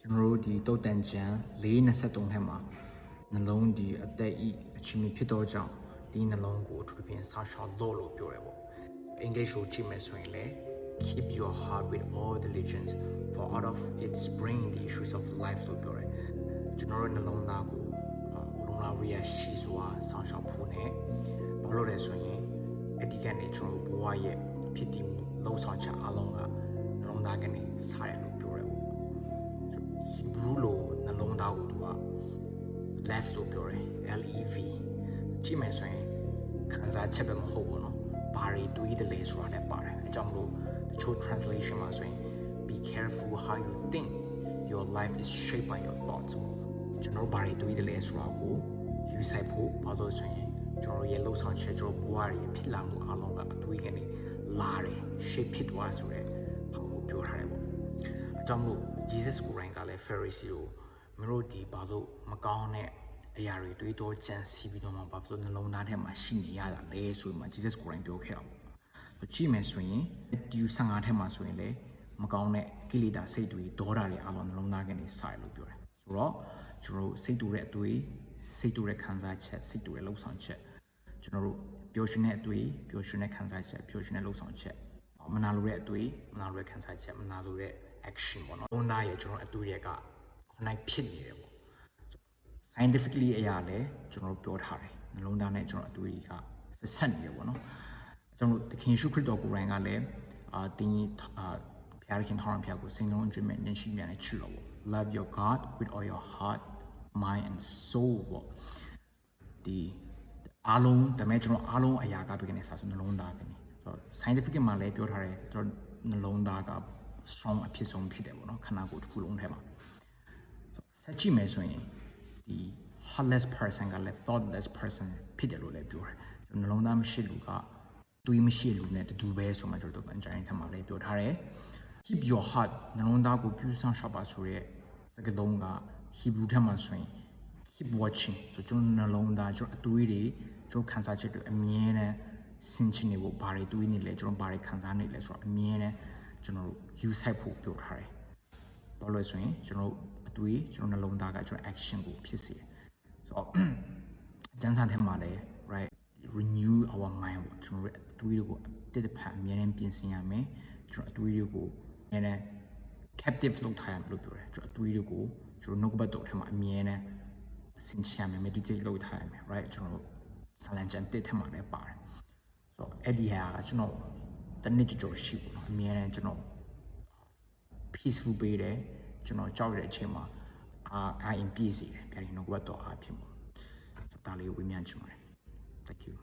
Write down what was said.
ကျွန်တော်တို့ဒီတုတ်တန်ချံ423ထဲမှာနှလုံးဒီအသက်ဤအချင်းမဖြစ်တော့ကြောင့်ဒီနှလုံးကိုအထူးသဖြင့်ဆောက်ရှောက်လို့ပြောတယ်ပေါ့အင်္ဂလိပ်လိုကြည့်မယ်ဆိုရင်လည်း keep your heart with all diligence for out of its spring the issues of life လို့ပြောတယ်ကျွန်တော်တို့နှလုံးသားကိုလုံလောက်ရရှိစွာဆောက်ရှောက်ဖို့နဲ့ဘာလို့လဲဆိုရင်အဒီကနေကျွန်တော်တို့ဘဝရဲ့ဖြစ်တည်မှုလုံဆောင်ချက်အလုံးကနှလုံးသားကနေစားရလို့ပြောတယ်ပေါ့Hebrew လိုနှလုံးသားကိုသူက left လို့ပြောတယ် LEV ကြည့်မယ်ဆိုရင်ခံစားချက်ပဲမဟုတ်ဘူးเนาะဘာတွေတွေးတယ်လဲဆိုတာလည်းပါတယ်အဲကြောင့်မလို့တချို့ translation မှာဆိုရင် be careful how you think your life is shaped by your thoughts ကျွန်တော်ဘာတွေတွေးတယ်လဲဆိုတာကိုယူဆိုင်ဖို့ဘာလို့ဆိုရင်ကျွန်တော်ရဲ့လှုပ်ဆောင်ချက်ကျွန်တော်ဘဝတွေဖြစ်လာမှုအလုံးကအတွေးကနေလာတယ် shape ဖြစ်သွားဆိုတဲ့ဘာကိုပြောထားတယ်ပေါ့အဲကြောင့်မလို့ Jesus ကိုယ်တိုင်ကလည်း Pharisee ကိုမတို့ဒီဘာလို့မကောင်းတဲ့အရာတွေတွေးတော့ကြံစီပြီးတော့မှဘာလို့နှလုံးသားထဲမှာရှိနေရတာလဲဆိုမှ Jesus ကိုယ်တိုင်ပြောခဲ့တာပေါ့ကြည့်မယ်ဆိုရင်ဒီ15ထဲမှာဆိုရင်လေမကောင်းတဲ့ကိလေသာစိတ်တွေဒေါသတွေအလုံးနှလုံးသားကနေစာရလို့ပြောတယ်ဆိုတော့ကျွန်တော်တို့စိတ်တူတဲ့အတွေးစိတ်တူတဲ့ခံစားချက်စိတ်တူတဲ့လှုပ်ဆောင်ချက်ကျွန်တော်တို့ပျော်ရွှင်တဲ့အတွေးပျော်ရွှင်တဲ့ခံစားချက်ပျော်ရွှင်တဲ့လှုပ်ဆောင်ချက်မနာလိုတဲ့အတွေးမနာလိုတဲ့ခံစားချက်မနာလိုတဲ့ action ပေါ့နော်နှလုံးသားရဲ့ကျွန်တော်အတွေးတွေက connect ဖြစ်နေတယ်ပေါ့ scientifically အရာလည်းကျွန်တော်ပြောထားတယ်နှလုံးသားနဲ့ကျွန်တော်အတွေးတွေကဆက်နေတယ်ပေါ့နော်ကျွန်တော်သခင်ယေရှုခရစ်တော်ကိုယ်တိုင်ကလည်းတင်းဘုရားခင်ထောင်းတော်ဘုရားကိုစိတ်လုံးအကျွမ်းမဲ့ဉာဏ်ရှိမြတ်နဲ့ချစ်လို့ပေါ့ love your God with all your heart mind and soul ပေါ့ဒီအားလုံးဒါမဲ့ကျွန်တော်အားလုံးအရာကဘယ်ကနေစဆိုနှလုံးသားကနေဆိုတော့ scientific မှာလည်းပြောထားတယ်ကျွန်တော်နှလုံးသားက strong အဖြစ်ဆုံးဖြစ်တယ်ပေါ့နော်ခန္ဓာကိုယ်တစ်ခုလုံးထဲမှာဆက်ကြည့်မယ်ဆိုရင်ဒီ heartless person ကလည်း thoughtless person ဖြစ်တယ်လို့လည်းပြောတယ်ကျွန်တော်နှလုံးသားမရှိလူကတွေးမရှိလူနဲ့တူပဲဆိုမှကျွန်တော်တို့အကြိုင်းထဲမှာလည်းပြောထားတယ် keep your heart နှလုံးသားကိုပြုစုရှောက်ပါဆိုရဲစကားလုံးက Hebrew ထဲမှာဆိုရင် keep watching ဆိုကျွန်တော်နှလုံးသားကျွန်တော်အတွေးတွေကျွန်တော်ခံစားချက်တွေအမြဲတမ်းဆင်ခြင်နေဖို့ဘာတွေတွေးနေလဲကျွန်တော်ဘာတွေခံစားနေလဲဆိုတော့အမြဲတမ်းကျွန်တော်တို့ use ဆိုင်ဖို့ပြောထားတယ်ဘာလို့လဲဆိုရင်ကျွန်တော်အတွေးကျွန်တော်နှလုံးသားကကျွန်တော် action ကိုဖြစ်စေတယ်ဆိုတော့ကျန်းစာထဲမှာလည်း right renew our mind ပေါ့ကျွန်တော်အတွေးတွေကိုတစ်တစ်ဖက်အမြဲတမ်းပြင်ဆင်ရမယ်ကျွန်တော်အတွေးတွေကိုအမြဲတမ်း captive လုပ်ထားရမယ်လို့ပြောတယ်ကျွန်တော်အတွေးတွေကိုကျွန်တော်နှုတ်ကပတ်တော်ထဲမှာအမြဲတမ်းဆင်ခြင်ရမယ် meditate လုပ်ထားရမယ် right ကျွန်တော်ဆလန်ကျန်တစ်ထဲမှာလည်းပါတယ်ဆိုတော့အဲ့ဒီဟာကကျွန်တော်တနစ်ကြော်ရှိပေါ့နော်အမြဲတမ်းကျွန်တော် peaceful ပေးတယ်ကျွန်တော်ကြောက်ရတဲ့အချိန်မှာအာင်ပြည့်စေတယ်ဗျာဒီနှုတ်ကပတ်တော်အားဖြင့်ပေါ့ဒါလေးဝေမျှချင်ပါတယ် thank you